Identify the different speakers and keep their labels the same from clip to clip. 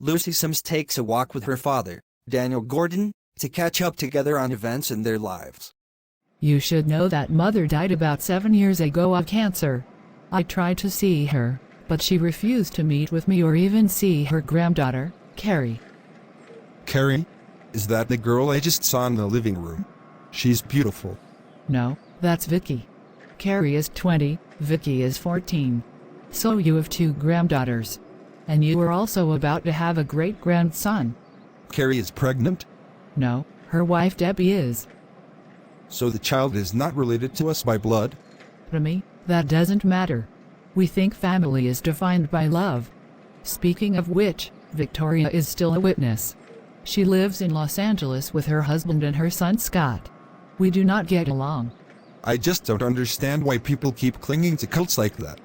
Speaker 1: Lucy Sims takes a walk with her father, Daniel Gordon, to catch up together on events in their lives.
Speaker 2: You should know that mother died about 7 years ago of cancer. I tried to see her, but she refused to meet with me or even see her granddaughter, Carrie.
Speaker 3: Carrie? Is that the girl I just saw in the living room? She's beautiful.
Speaker 2: No, that's Vicky. Carrie is 20, Vicky is 14. So you have 2 granddaughters. And you are also about to have a great-grandson.
Speaker 3: Carrie is pregnant?
Speaker 2: No, her wife Debbie is.
Speaker 3: So the child is not related to us by blood?
Speaker 2: To me, that doesn't matter. We think family is defined by love. Speaking of which, Victoria is still a witness. She lives in Los Angeles with her husband and her son Scott. We do not get along.
Speaker 3: I just don't understand why people keep clinging to cults like that.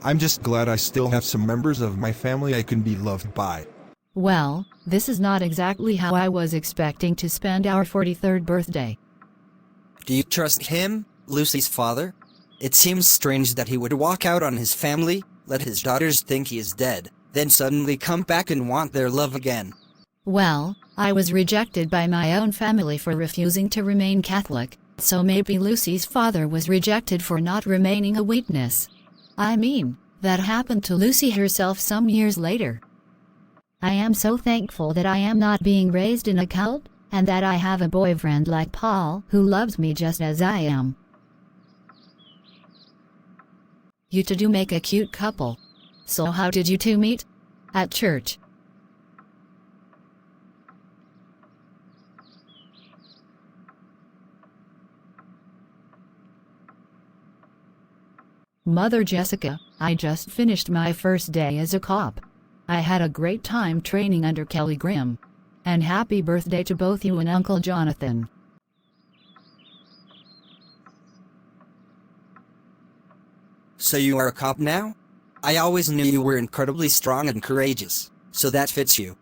Speaker 3: I'm just glad I still have some members of my family I can be loved by.
Speaker 2: Well, this is not exactly how I was expecting to spend our 43rd birthday.
Speaker 1: Do you trust him, Lucy's father? It seems strange that he would walk out on his family, let his daughters think he is dead, then suddenly come back and want their love again.
Speaker 2: Well, I was rejected by my own family for refusing to remain Catholic, so maybe Lucy's father was rejected for not remaining a witness. I mean, that happened to Lucy herself some years later. I am so thankful that I am not being raised in a cult, and that I have a boyfriend like Paul who loves me just as I am. You two do make a cute couple. So how did you two meet? At church. Mother Jessica, I just finished my first day as a cop. I had a great time training under Kelly Grimm. And happy birthday to both you and Uncle Jonathan.
Speaker 1: So you are a cop now? I always knew you were incredibly strong and courageous, so that fits you.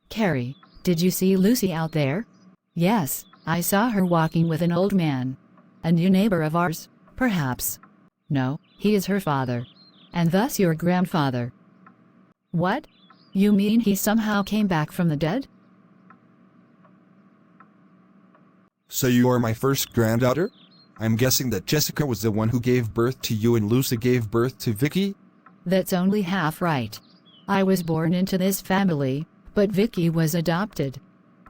Speaker 2: Carrie, did you see Lucy out there? Yes, I saw her walking with an old man. A new neighbor of ours, perhaps. No, he is her father. And thus your grandfather. What? You mean he somehow came back from the dead?
Speaker 3: So you are my first granddaughter? I'm guessing that Jessica was the one who gave birth to you and Lucy gave birth to Vicky?
Speaker 2: That's only half right. I was born into this family, but Vicky was adopted.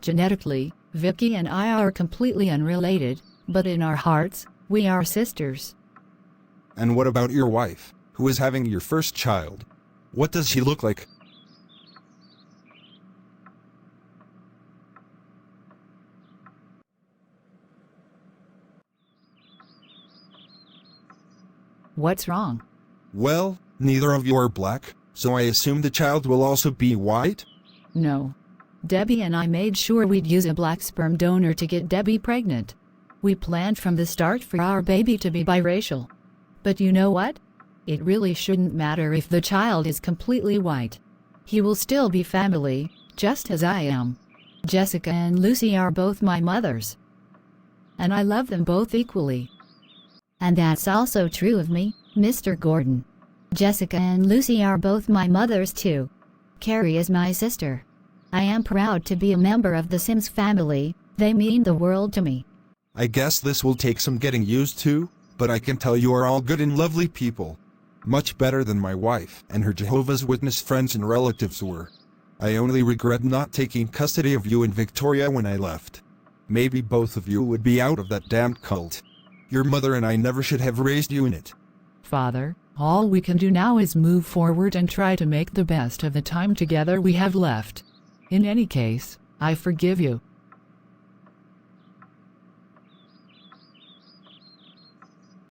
Speaker 2: Genetically, Vicky and I are completely unrelated, but in our hearts, we are sisters.
Speaker 3: And what about your wife, who is having your first child? What does she look like?
Speaker 2: What's wrong?
Speaker 3: Well, neither of you are black, so I assume the child will also be white?
Speaker 2: No. Debbie and I made sure we'd use a black sperm donor to get Debbie pregnant. We planned from the start for our baby to be biracial. But you know what? It really shouldn't matter if the child is completely white. He will still be family, just as I am. Jessica and Lucy are both my mothers. And I love them both equally. And that's also true of me, Mr. Gordon. Jessica and Lucy are both my mothers too. Carrie is my sister. I am proud to be a member of the Sims family, they mean the world to me.
Speaker 3: I guess this will take some getting used to, but I can tell you are all good and lovely people. Much better than my wife and her Jehovah's Witness friends and relatives were. I only regret not taking custody of you and Victoria when I left. Maybe both of you would be out of that damned cult. Your mother and I never should have raised you in it.
Speaker 2: Father, all we can do now is move forward and try to make the best of the time together we have left. In any case, I forgive you.